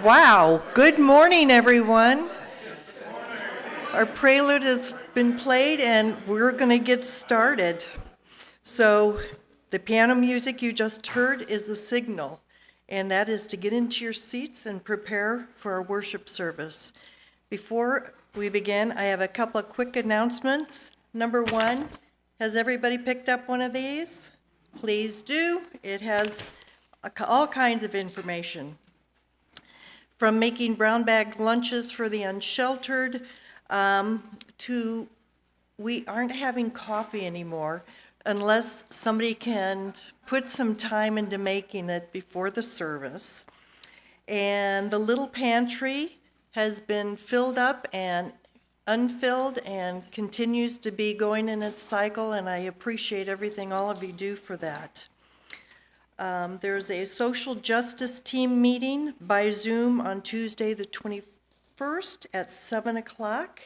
Wow, good morning, everyone. Our prelude has been played and we're going to get started. So the piano music you just heard is a signal, and that is to get into your seats and prepare for our worship service. Before we begin, I have a couple of quick announcements. Number one, has everybody picked up one of these? Please do. It has all kinds of information. From making brown bag lunches for the unsheltered to we aren't having coffee anymore unless somebody can put some time into making it before the service. And the little pantry has been filled up and unfilled and continues to be going in its cycle, and I appreciate everything all of you do for that. There's a social justice team meeting by Zoom on Tuesday the 21st at 7 o'clock.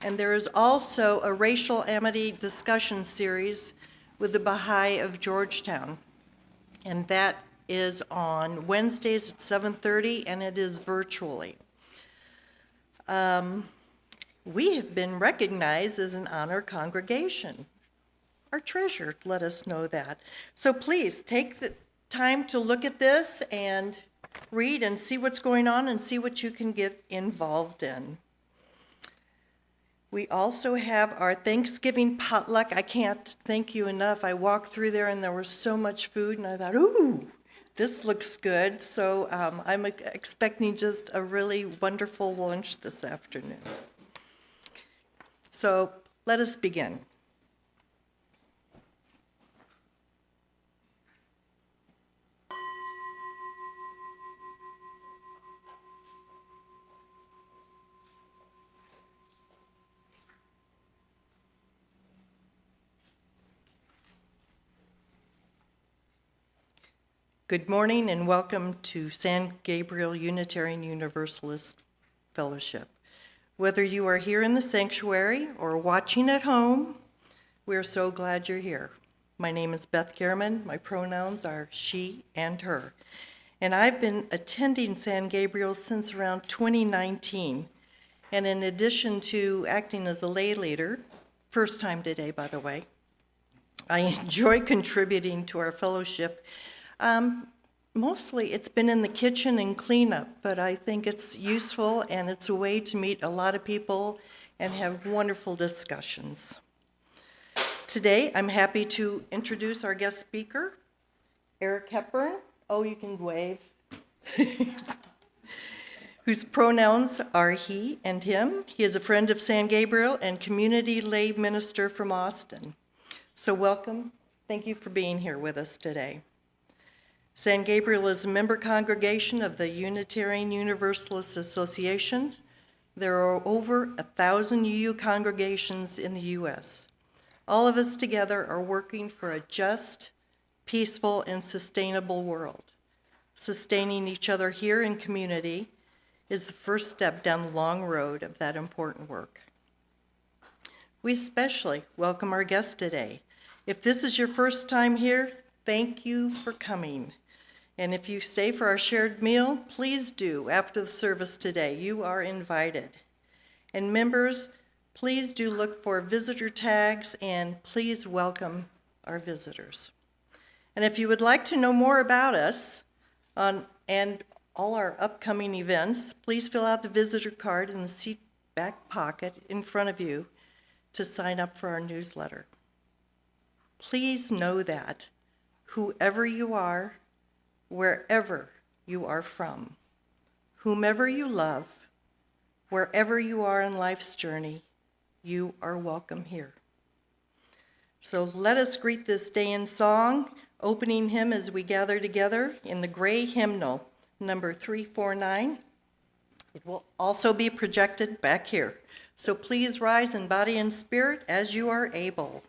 And there is also a racial amity discussion series with the Baha'i of Georgetown. And that is on Wednesdays at 7:30, and it is virtually. We have been recognized as an honor congregation. Our treasurer let us know that. So please take the time to look at this and read and see what's going on and see what you can get involved in. We also have our Thanksgiving potluck. I can't thank you enough. I walked through there and there was so much food and I thought, ooh, this looks good. So I'm expecting just a really wonderful lunch this afternoon. So let us begin. Good morning and welcome to San Gabriel Unitarian Universalist Fellowship. Whether you are here in the sanctuary or watching at home, we're so glad you're here. My name is Beth Gehrman. My pronouns are she and her. And I've been attending San Gabriel since around 2019. And in addition to acting as a lay leader, first time today, by the way, I enjoy contributing to our fellowship. Mostly it's been in the kitchen and cleanup, but I think it's useful and it's a way to meet a lot of people and have wonderful discussions. Today, I'm happy to introduce our guest speaker, Eric Hepburn. Oh, you can wave. Whose pronouns are he and him. He is a friend of San Gabriel and community lay minister from Austin. So welcome. Thank you for being here with us today. San Gabriel is a member congregation of the Unitarian Universalist Association. There are over 1,000 UU congregations in the U.S. All of us together are working for a just, peaceful, and sustainable world. Sustaining each other here in community is the first step down the long road of that important work. We especially welcome our guests today. If this is your first time here, thank you for coming. And if you stay for our shared meal, please do after the service today. You are invited. And members, please do look for visitor tags and please welcome our visitors. And if you would like to know more about us and all our upcoming events, please fill out the visitor card in the seat back pocket in front of you to sign up for our newsletter. Please know that whoever you are, wherever you are from, whomever you love, wherever you are in life's journey, you are welcome here. So let us greet this day in song, opening hymn as we gather together in the gray hymnal, number 349. It will also be projected back here. So please rise in body and spirit as you are able.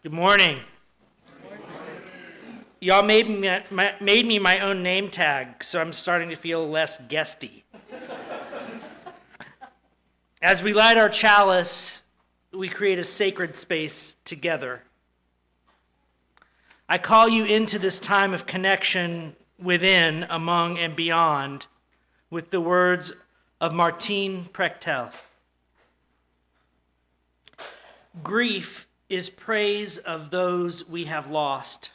Good morning. Y'all made me my own name tag, so I'm starting to feel less guesty. As we light our chalice, we create a sacred space together. I call you into this time of connection within, among, and beyond with the words of Martine Prechtel. Grief is praise of those we have lost.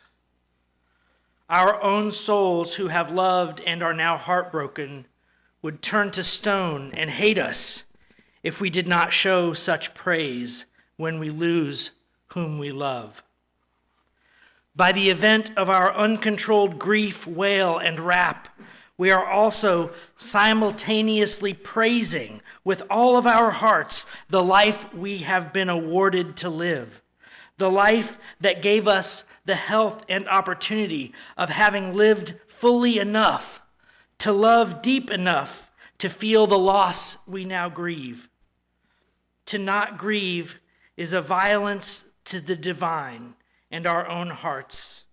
Our own souls who have loved and are now heartbroken would turn to stone and hate us if we did not show such praise when we lose whom we love. By the event of our uncontrolled grief, wail, and rap, we are also simultaneously praising with all of our hearts the life we have been awarded to live, the life that gave us the health and opportunity of having lived fully enough to love deep enough to feel the loss we now grieve. To not grieve is a violence to the divine and our own hearts,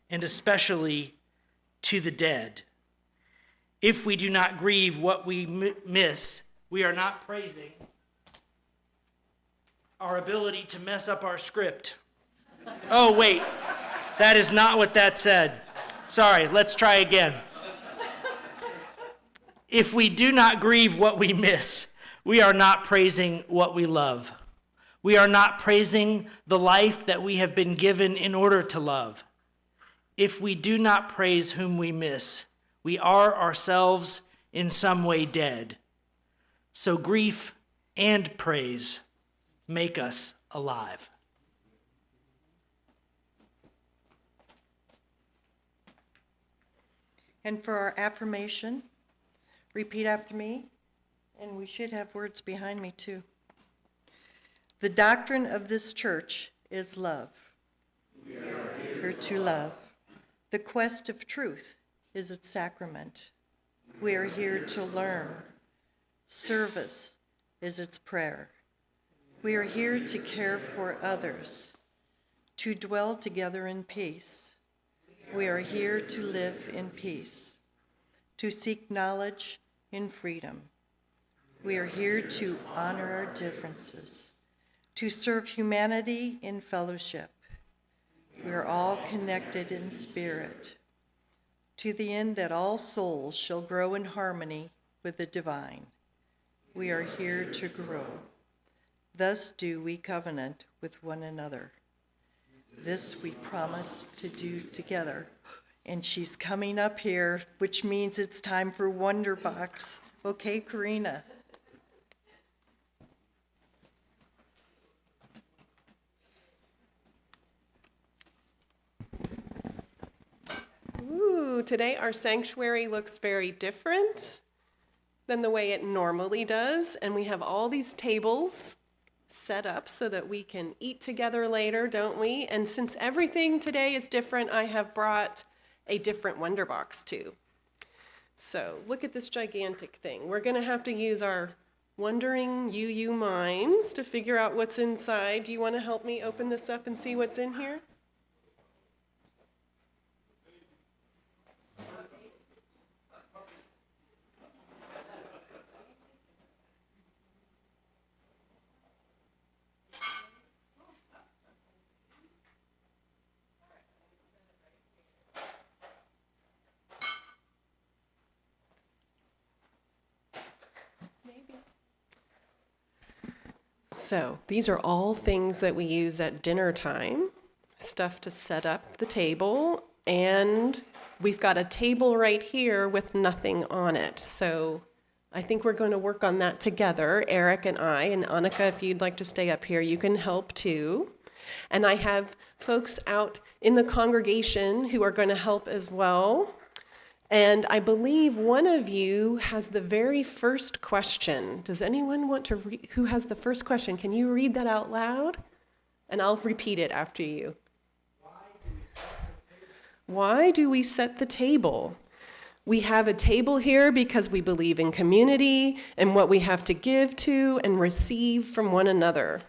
and especially to the dead. If we do not grieve what we miss, we are not praising our ability to mess up our script. Oh, wait, that is not what that said. Sorry, let's try again. If we do not grieve what we miss, we are not praising what we love. We are not praising the life that we have been given in order to love. If we do not praise whom we miss, we are ourselves in some way dead. So grief and praise make us alive. And for our affirmation, repeat after me, and we should have words behind me too. The doctrine of this church is love. We are here to love. The quest of truth is its sacrament. We are here to learn. Service is its prayer. We are here to care for others, to dwell together in peace. We are here to live in peace, to seek knowledge in freedom. We are here to honor our differences, to serve humanity in fellowship. We are all connected in spirit, to the end that all souls shall grow in harmony with the divine. We are here to grow. Thus do we covenant with one another. This we promise to do together. And she's coming up here, which means it's time for Wonder Box. Okay, Karina. Ooh, today our sanctuary looks very different than the way it normally does, and we have all these tables set up so that we can eat together later, don't we? And since everything today is different, I have brought a different Wonder Box too. So look at this gigantic thing. We're gonna have to use our wondering minds to figure out what's inside. Do you wanna help me open this up and see what's in here? So these are all things that we use at dinner time, stuff to set up the table, and we've got a table right here with nothing on it. So I think we're going to work on that together, Eric and I, and Annika, if you'd like to stay up here, you can help too. And I have folks out in the congregation who are going to help as well. And I believe one of you has the very first question. Does anyone want to read? Who has the first question? Can you read that out loud? And I'll repeat it after you. Why do we set the table? We have a table here because we believe in community and what we have to give to and receive from one another.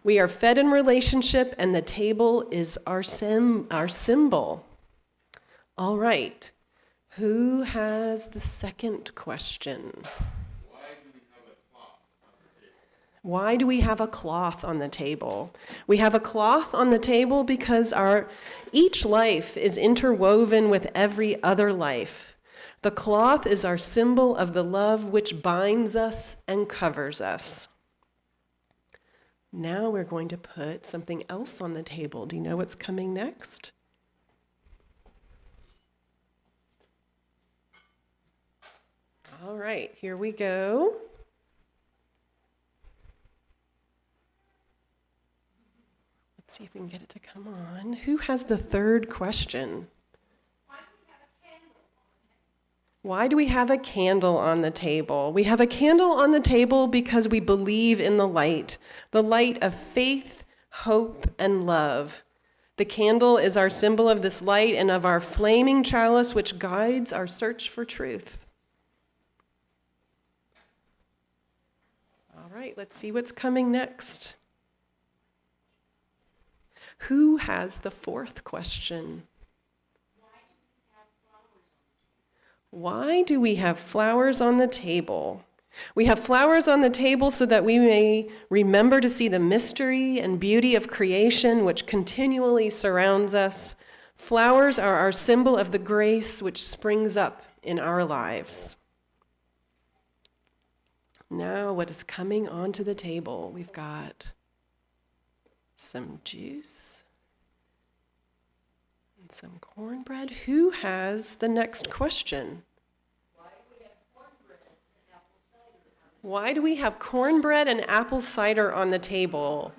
We are fed in relationship, and the table is our symbol. All right. Who has the second question? Why do we have a cloth on the table? We have a cloth on the table because each life is interwoven with every other life. The cloth is our symbol of the love which binds us and covers us. Now we're going to put something else on the table. Do you know what's coming next? All right, here we go. Let's see if we can get it to come on. Who has the third question? Why do we have a candle on the table? We have a candle on the table because we believe in the light of faith, hope, and love. The candle is our symbol of this light and of our flaming chalice, which guides our search for truth. All right, let's see what's coming next. Who has the fourth question? Why do we have flowers on the table? We have flowers on the table so that we may remember to see the mystery and beauty of creation which continually surrounds us. Flowers are our symbol of the grace which springs up in our lives. Now, what is coming onto the table? We've got some juice and some cornbread. Who has the next question? Why do we have cornbread and apple cider on the table?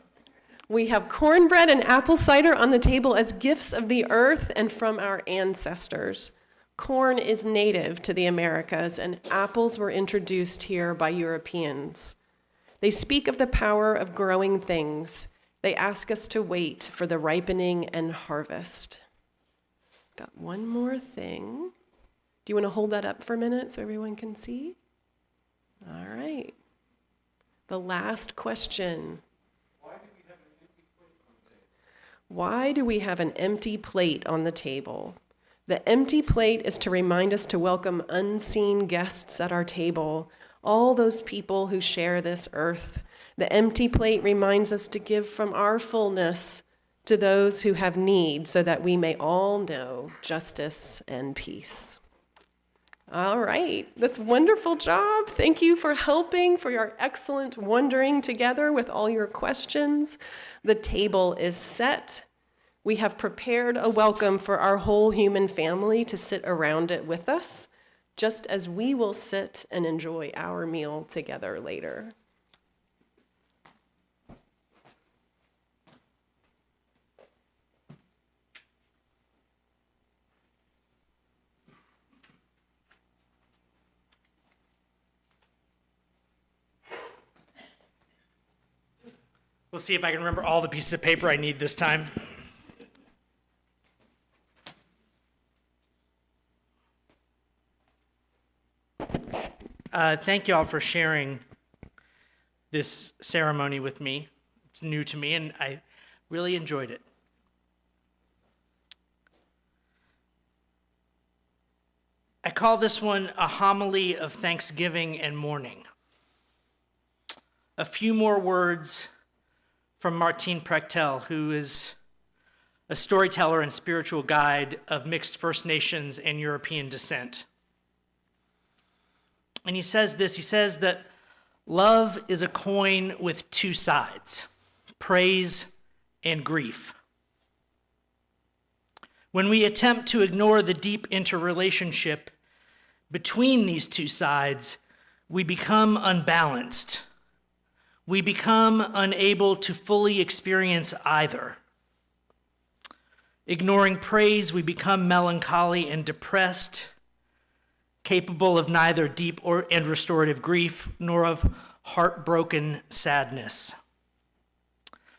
We have cornbread and apple cider on the table as gifts of the earth and from our ancestors. Corn is native to the Americas, and apples were introduced here by Europeans. They speak of the power of growing things. They ask us to wait for the ripening and harvest. Got one more thing. Do you want to hold that up for a minute so everyone can see? All right. The last question. Why do we have an empty plate on the table? The empty plate is to remind us to welcome unseen guests at our table, all those people who share this earth. The empty plate reminds us to give from our fullness to those who have need so that we may all know justice and peace. All right, that's a wonderful job. Thank you for helping, for your excellent wondering together with all your questions. The table is set. We have prepared a welcome for our whole human family to sit around it with us, just as we will sit and enjoy our meal together later. We'll see if I can remember all the pieces of paper I need this time. Thank you all for sharing this ceremony with me. It's new to me, and I really enjoyed it. I call this one a homily of thanksgiving and mourning. A few more words from Martine Prechtel, who is a storyteller and spiritual guide of mixed First Nations and European descent. And he says this, he says that love is a coin with two sides, praise and grief. When we attempt to ignore the deep interrelationship between these two sides, we become unbalanced. We become unable to fully experience either. Ignoring praise, we become melancholy and depressed, capable of neither deep and restorative grief, nor of heartbroken sadness.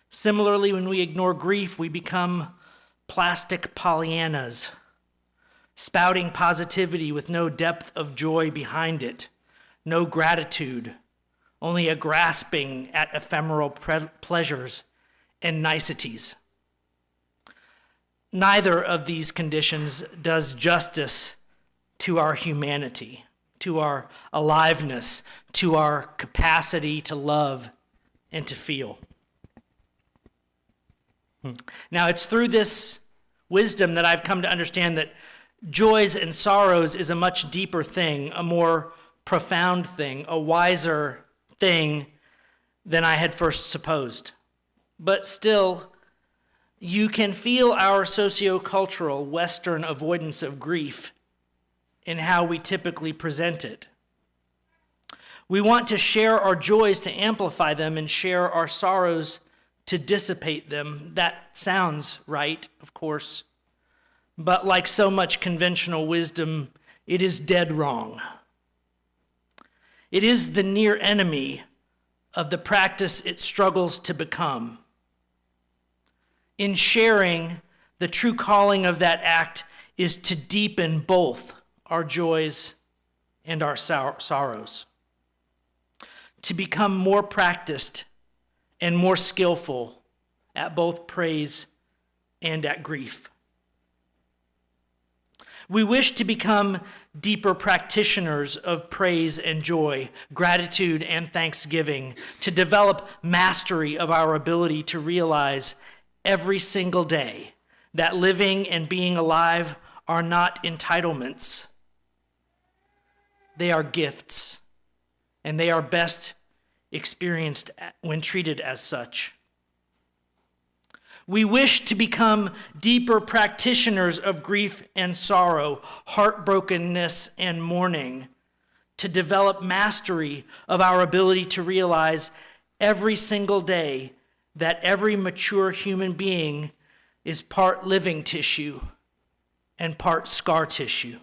Similarly, when we ignore grief, we become plastic Pollyannas, spouting positivity with no depth of joy behind it, no gratitude, only a grasping at ephemeral pleasures and niceties. Neither of these conditions does justice to our humanity, to our aliveness, to our capacity to love and to feel. Now, it's through this wisdom that I've come to understand that joys and sorrows is a much deeper thing, a more profound thing, a wiser thing than I had first supposed. But still, you can feel our sociocultural Western avoidance of grief in how we typically present it. We want to share our joys to amplify them and share our sorrows to dissipate them. That sounds right, of course. But like so much conventional wisdom, it is dead wrong. It is the near enemy of the practice it struggles to become. In sharing, the true calling of that act is to deepen both our joys and our sorrows, to become more practiced and more skillful at both praise and at grief. We wish to become deeper practitioners of praise and joy, gratitude and thanksgiving, to develop mastery of our ability to realize every single day that living and being alive are not entitlements. They are gifts, and they are best experienced when treated as such. We wish to become deeper practitioners of grief and sorrow, heartbrokenness and mourning, to develop mastery of our ability to realize every single day that every mature human being is part living tissue and part scar tissue.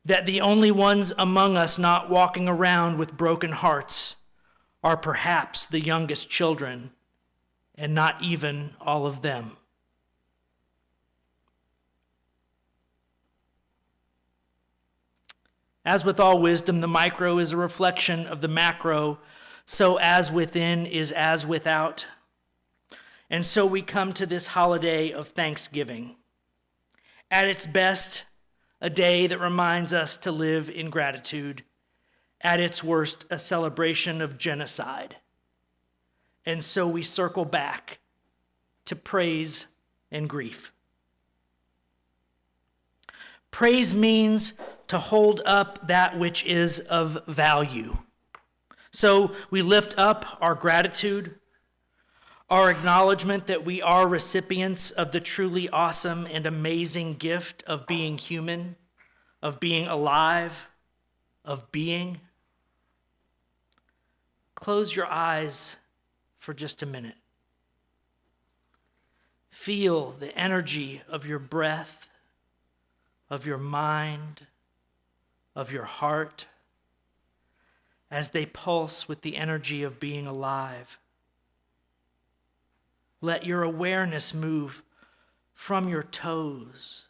That the only ones among us not walking around with broken hearts are perhaps the youngest children, and not even all of them. As with all wisdom, the micro is a reflection of the macro, so as within is as without. And so we come to this holiday of Thanksgiving. At its best, a day that reminds us to live in gratitude. At its worst, a celebration of genocide. And so we circle back to praise and grief. Praise means to hold up that which is of value. So we lift up our gratitude, our acknowledgement that we are recipients of the truly awesome and amazing gift of being human, of being alive, of being. Close your eyes for just a minute. Feel the energy of your breath, of your mind, of your heart, as they pulse with the energy of being alive. Let your awareness move from your toes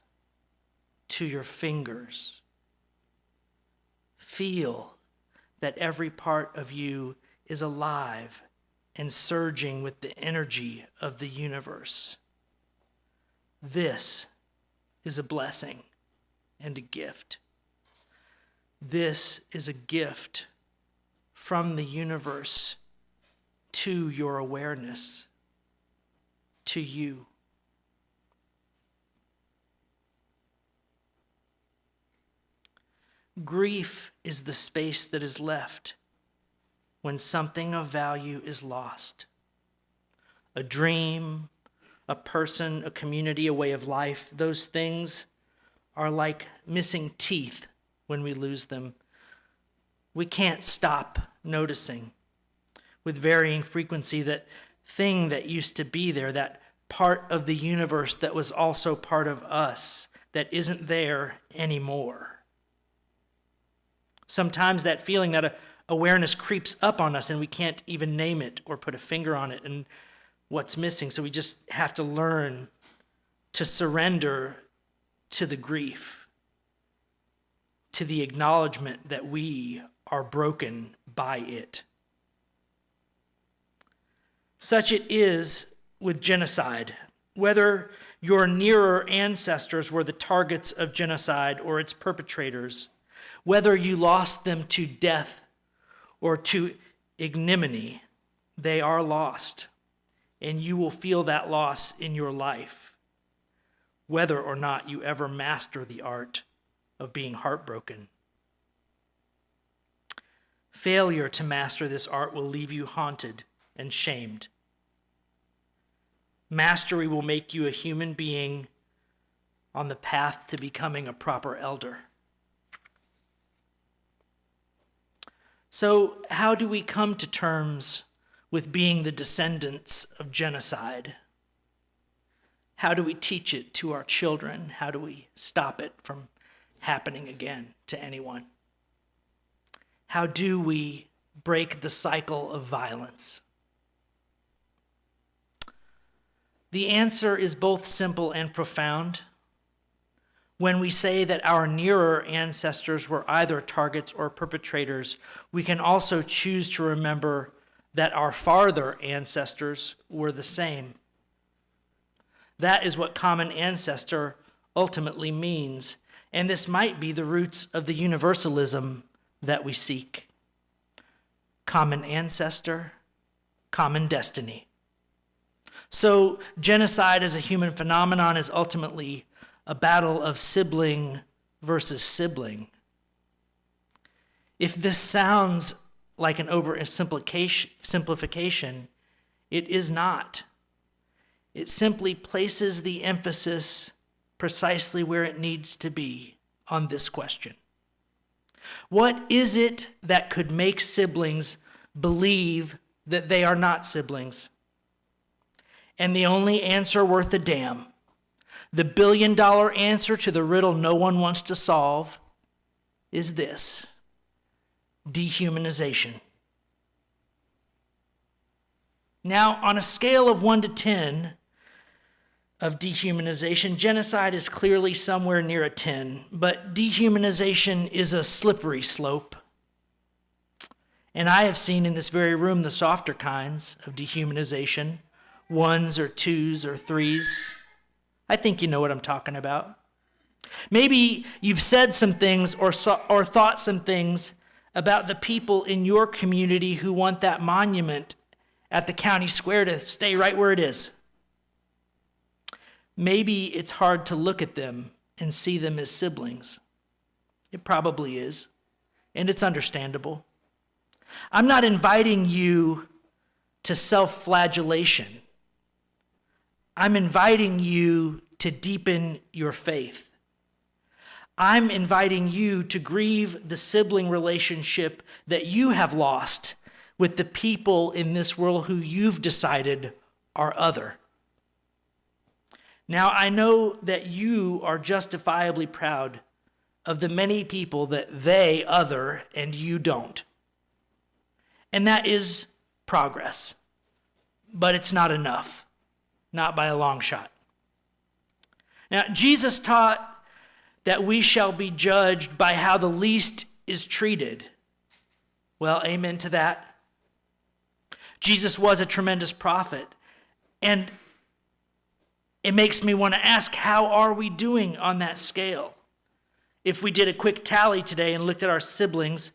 to your fingers. Feel that every part of you is alive and surging with the energy of the universe. This is a blessing and a gift. This is a gift from the universe to your awareness, to you. Grief is the space that is left when something of value is lost. A dream, a person, a community, a way of life, those things are like missing teeth when we lose them. We can't stop noticing with varying frequency that thing that used to be there, that part of the universe that was also part of us, that isn't there anymore. Sometimes that feeling, that awareness creeps up on us and we can't even name it or put a finger on it and what's missing. So we just have to learn to surrender to the grief, to the acknowledgement that we are broken by it. Such it is with genocide. Whether your nearer ancestors were the targets of genocide or its perpetrators, whether you lost them to death or to ignominy, they are lost, and you will feel that loss in your life, whether or not you ever master the art of being heartbroken. Failure to master this art will leave you haunted and shamed. Mastery will make you a human being on the path to becoming a proper elder. So, how do we come to terms with being the descendants of genocide? How do we teach it to our children? How do we stop it from happening again to anyone? How do we break the cycle of violence? The answer is both simple and profound. When we say that our nearer ancestors were either targets or perpetrators, we can also choose to remember that our farther ancestors were the same. That is what common ancestor ultimately means, and this might be the roots of the universalism that we seek. Common ancestor, common destiny. So genocide as a human phenomenon is ultimately a battle of sibling versus sibling. If this sounds like an oversimplification, it is not. It simply places the emphasis precisely where it needs to be on this question. What is it that could make siblings believe that they are not siblings? And the only answer worth a damn, the billion-dollar answer to the riddle no one wants to solve, is this: dehumanization. Now, on a scale of 1 to 10 of dehumanization, genocide is clearly somewhere near a 10, but dehumanization is a slippery slope. And I have seen in this very room the softer kinds of dehumanization, 1s or 2s or 3s. I think you know what I'm talking about. Maybe you've said some things or thought some things about the people in your community who want that monument at the county square to stay right where it is. Maybe it's hard to look at them and see them as siblings. It probably is, and it's understandable. I'm not inviting you to self-flagellation. I'm inviting you to deepen your faith. I'm inviting you to grieve the sibling relationship that you have lost with the people in this world who you've decided are other. Now, I know that you are justifiably proud of the many people that they other and you don't. And that is progress, but it's not enough. Not by a long shot. Now, Jesus taught that we shall be judged by how the least is treated. Well, amen to that. Jesus was a tremendous prophet, and it makes me want to ask, how are we doing on that scale? If we did a quick tally today and looked at our siblings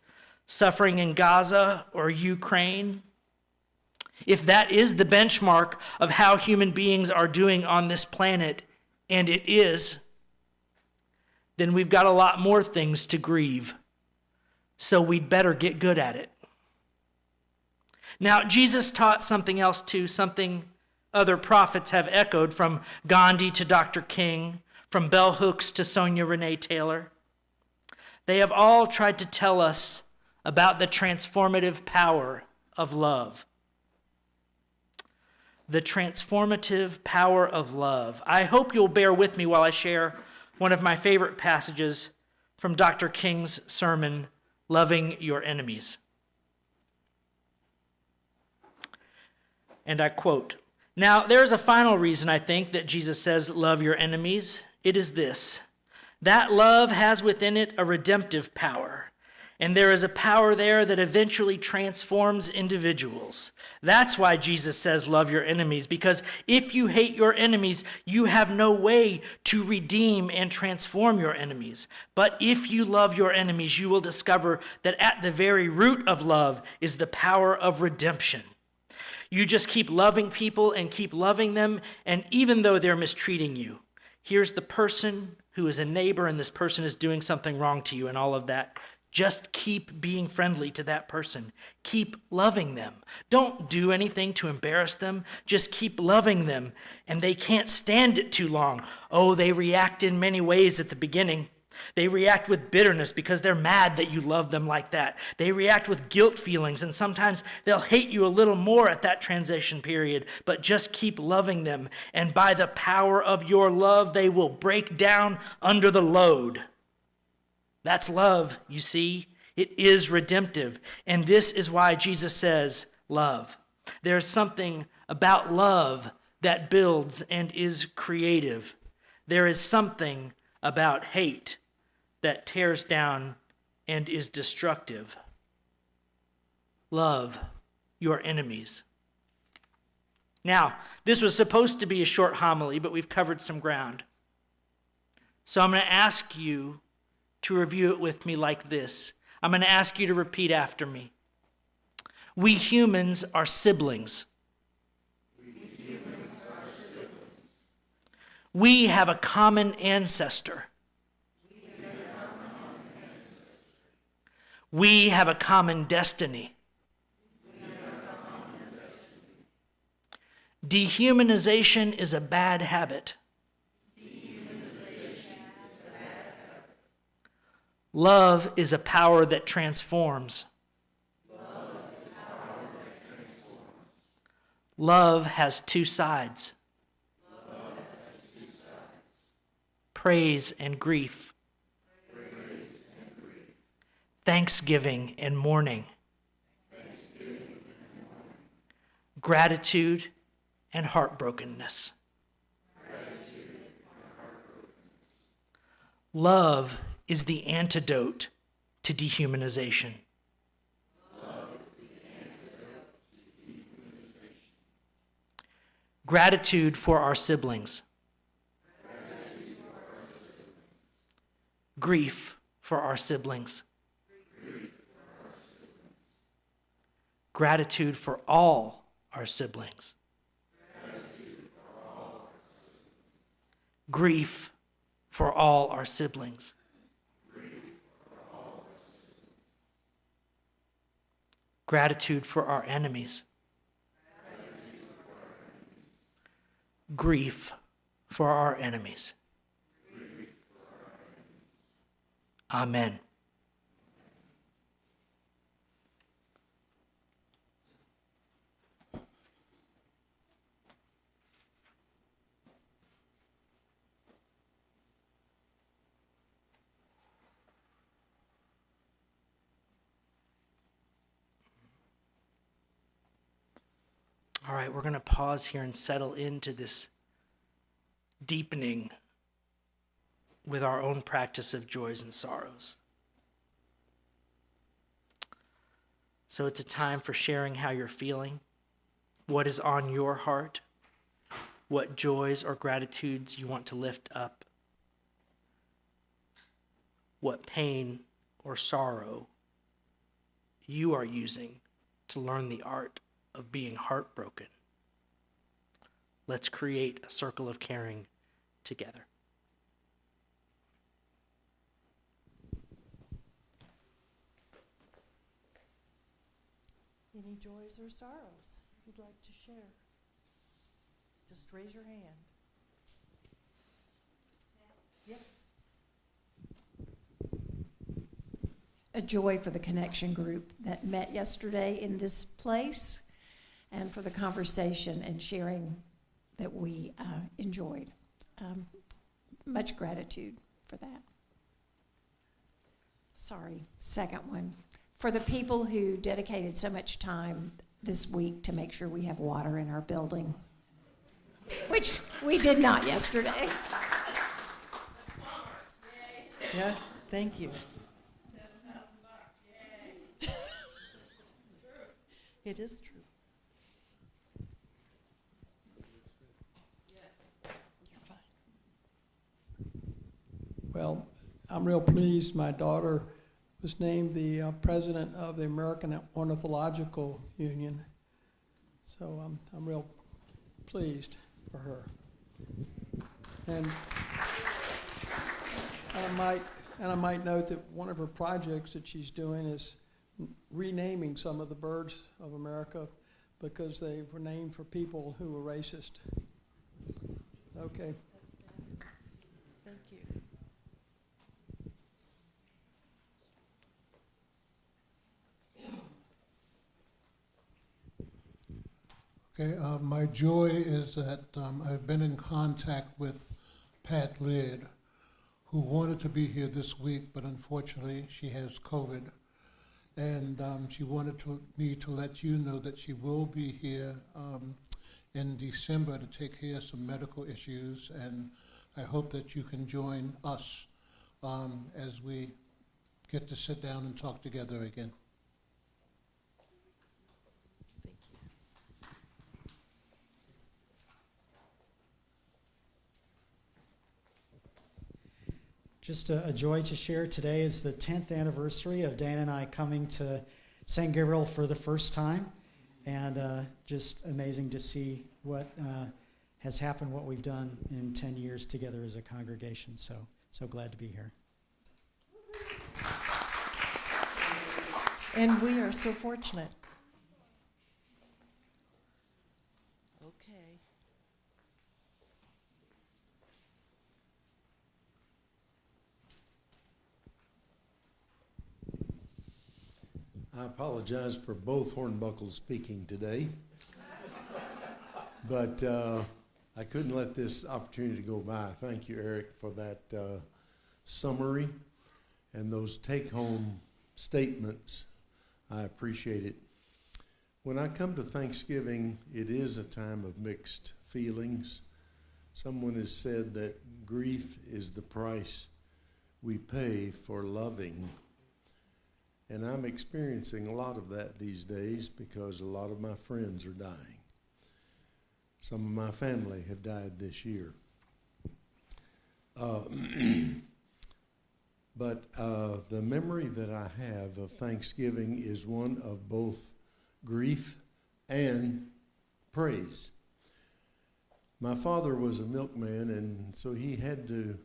suffering in Gaza or Ukraine, if that is the benchmark of how human beings are doing on this planet, and it is, then we've got a lot more things to grieve. So we'd better get good at it. Now, Jesus taught something else too, something other prophets have echoed, from Gandhi to Dr. King, from bell hooks to Sonia Renee Taylor. They have all tried to tell us about the transformative power of love. The transformative power of love. I hope you'll bear with me while I share one of my favorite passages from Dr. King's sermon, Loving Your Enemies. And I quote, "Now, there is a final reason, I think, that Jesus says, 'Love your enemies.' It is this: that love has within it a redemptive power, And there is a power there that eventually transforms individuals. That's why Jesus says, love your enemies, because if you hate your enemies, you have no way to redeem and transform your enemies. But if you love your enemies, you will discover that at the very root of love is the power of redemption. You just keep loving people and keep loving them, and even though they're mistreating you, here's the person who is a neighbor and this person is doing something wrong to you and all of that. Just keep being friendly to that person. Keep loving them. Don't do anything to embarrass them. Just keep loving them. And they can't stand it too long. Oh, they react in many ways at the beginning. They react with bitterness because they're mad that you love them like that. They react with guilt feelings, and sometimes they'll hate you a little more at that transition period. But just keep loving them. And by the power of your love, they will break down under the load. That's love, you see. It is redemptive. And this is why Jesus says, love. There's something about love that builds and is creative. There is something about hate that tears down and is destructive. Love your enemies. Now, this was supposed to be a short homily, but we've covered some ground. So I'm going to ask you to review it with me like this. I'm going to ask you to repeat after me. We humans are siblings. We have a common ancestor. We have a common destiny. Dehumanization is a bad habit. Love is a power that transforms. Love has two sides. Praise and grief. Thanksgiving and mourning. Gratitude and heartbrokenness. Love is the antidote to dehumanization. Gratitude for our siblings. Grief for our siblings. Gratitude for all our siblings. Grief for all our siblings. Gratitude for our enemies. Grief for our enemies. Amen. All right, we're going to pause here and settle into this deepening with our own practice of joys and sorrows. So it's a time for sharing how you're feeling, what is on your heart, what joys or gratitudes you want to lift up, what pain or sorrow you are using to learn the art of being heartbroken. Let's create a circle of caring together. Any joys or sorrows you'd like to share? Just raise your hand. Yes. A joy for the connection group that met yesterday in this place, and for the conversation and sharing that we enjoyed. Much gratitude for that. Sorry, second one. For the people who dedicated so much time this week to make sure we have water in our building, which we did not yesterday. Yeah, thank you. It is true. You're fine. Well, I'm real pleased. My daughter was named the president of the American Ornithological Union, so I'm real pleased for her. And I might note that one of her projects that she's doing is renaming some of the birds of America because they were named for people who were racist. Okay. Thank you. Okay, my joy is that I've been in contact with Pat Lidd, who wanted to be here this week, but unfortunately she has COVID. And she wanted me to let you know that she will be here in December to take care of some medical issues, and I hope that you can join us as we get to sit down and talk together again. Thank you. Just a joy to share. Today is the 10th anniversary of Dan and I coming to St. Gabriel for the first time, and just amazing to see what has happened, what we've done in 10 years together as a congregation. So glad to be here. And we are so fortunate. Okay. I apologize for both hornbuckles speaking today, but I couldn't let this opportunity go by. Thank you, Eric, for that summary and those take-home statements. I appreciate it. When I come to Thanksgiving, it is a time of mixed feelings. Someone has said that grief is the price we pay for loving. And I'm experiencing a lot of that these days because a lot of my friends are dying. Some of my family have died this year. But the memory that I have of Thanksgiving is one of both grief and praise. My father was a milkman, and so he had to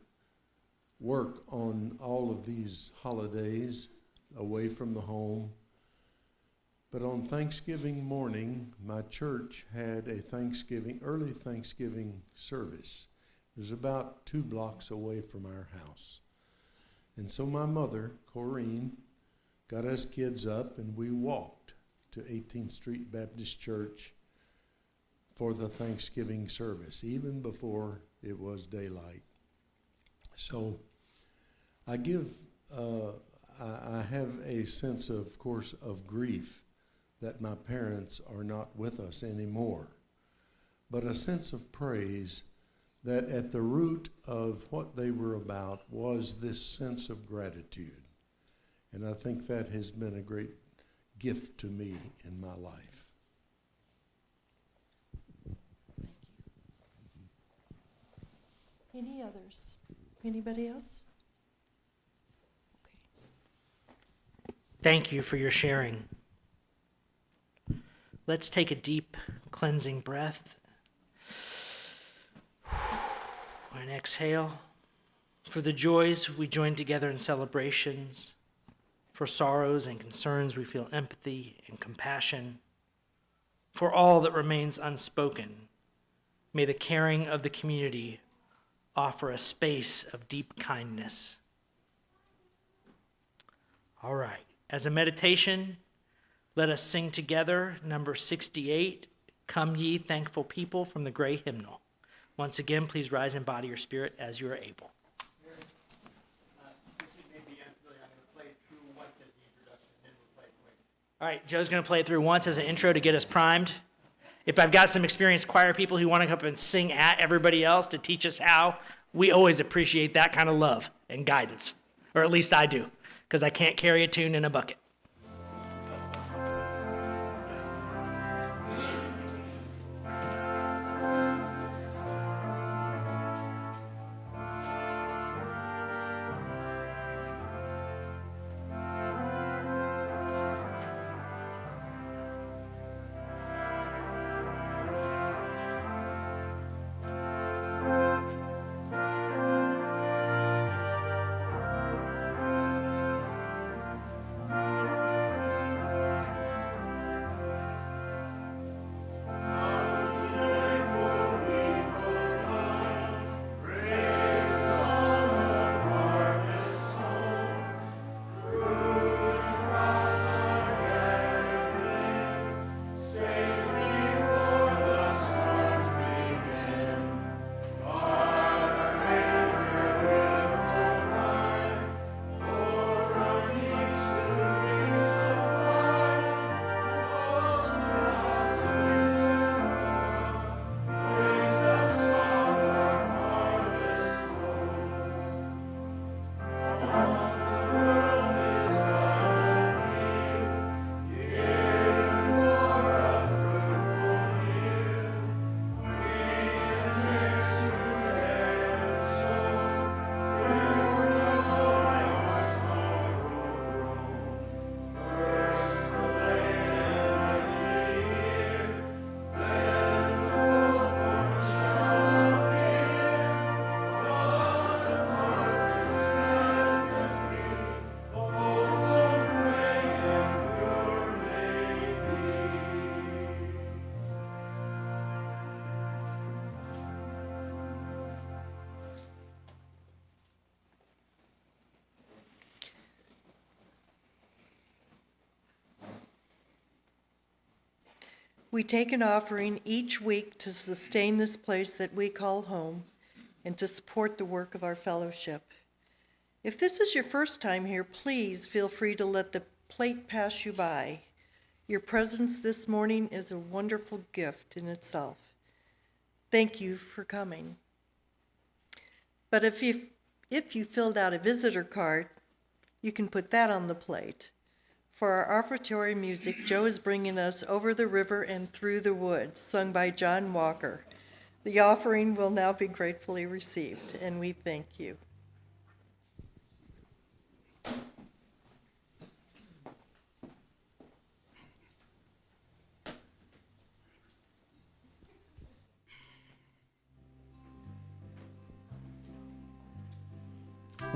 work on all of these holidays away from the home. But on Thanksgiving morning, my church had a early Thanksgiving service. It was about 2 blocks away from our house. And so my mother, Corrine, got us kids up, and we walked to 18th Street Baptist Church for the Thanksgiving service, even before it was daylight. So I have a sense, of course, of grief that my parents are not with us anymore, but a sense of praise that at the root of what they were about was this sense of gratitude. And I think that has been a great gift to me in my life. Any others? Anybody else? Okay. Thank you for your sharing. Let's take a deep, cleansing breath. And exhale. For the joys we join together in celebrations. For sorrows and concerns we feel empathy and compassion. For all that remains unspoken, may the caring of the community offer a space of deep kindness. All right. As a meditation, let us sing together number 68, Come Ye Thankful People, from the Gray Hymnal. Once again, please rise in body or spirit as you are able. All right, Joe's going to play it through once as an intro to get us primed. If I've got some experienced choir people who want to come up and sing at everybody else to teach us how, we always appreciate that kind of love and guidance, or at least I do, because I can't carry a tune in a bucket. We take an offering each week to sustain this place that we call home and to support the work of our fellowship. If this is your first time here, please feel free to let the plate pass you by. Your presence this morning is a wonderful gift in itself. Thank you for coming. But if you filled out a visitor card, you can put that on the plate. For our offertory music, Joe is bringing us Over the River and Through the Woods, sung by John Walker. The offering will now be gratefully received, and we thank you.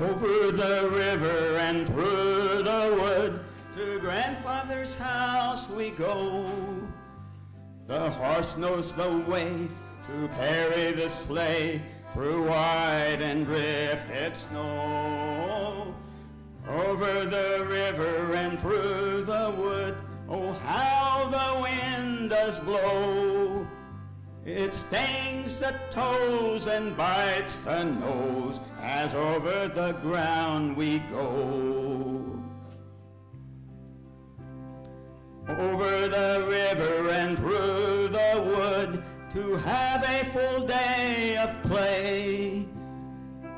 Over the river and through the wood, to grandfather's house we go. The horse knows the way to carry the sleigh through wide and drifted snow. Over the river and through the wood, oh how the wind does blow. It stings the toes and bites the nose as over the ground we go. Over the river and through the wood, to have a full day of play.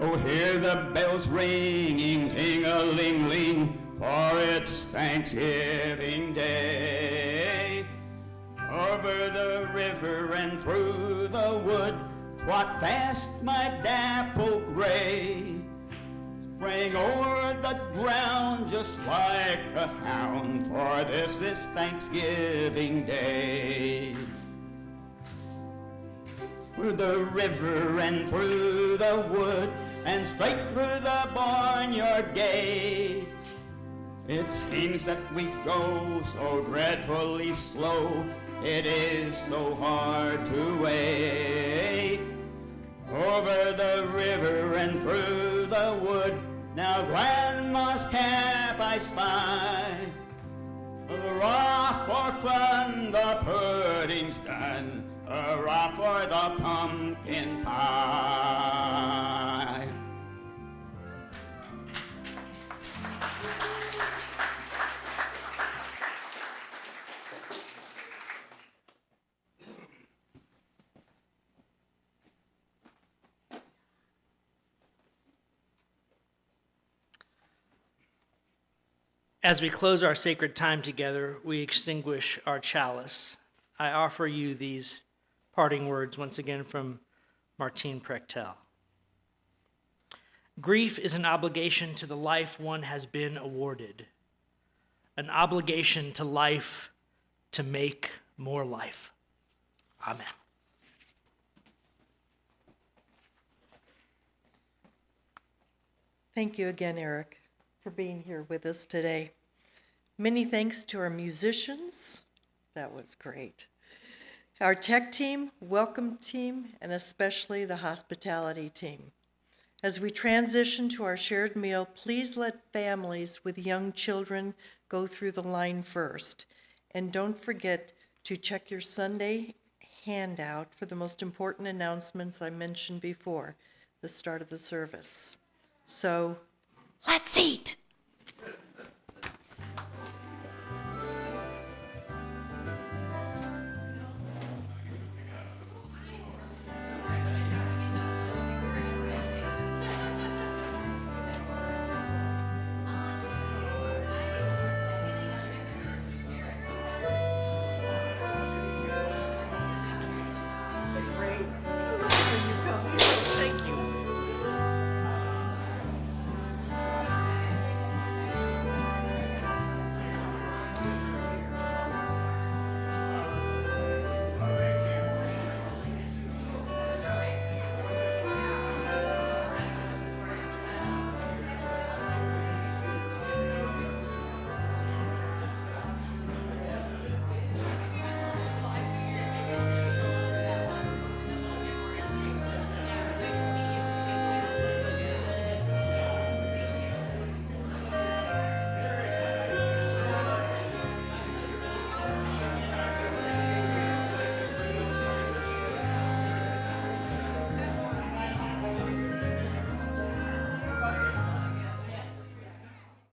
Oh, hear the bells ringing, ting-a-ling-ling, for it's Thanksgiving Day. Over the river and through the wood, trot fast my dapple gray. Spring over the ground just like a hound, for this is Thanksgiving Day. Through the river and through the wood, and straight through the barnyard gate. It seems that we go so dreadfully slow, it is so hard to wait. Over the river and through the wood, now Grandma's cap I spy. Hurrah for fun, the pudding's done. Hurrah for the pumpkin pie. As we close our sacred time together, we extinguish our chalice. I offer you these parting words once again from Martine Prechtel. Grief is an obligation to the life one has been awarded, an obligation to life to make more life. Amen. Thank you again, Eric, for being here with us today. Many thanks to our musicians. That was great. Our tech team, welcome team, and especially the hospitality team. As we transition to our shared meal, please let families with young children go through the line first. And don't forget to check your Sunday handout for the most important announcements I mentioned before the start of the service. So, let's eat!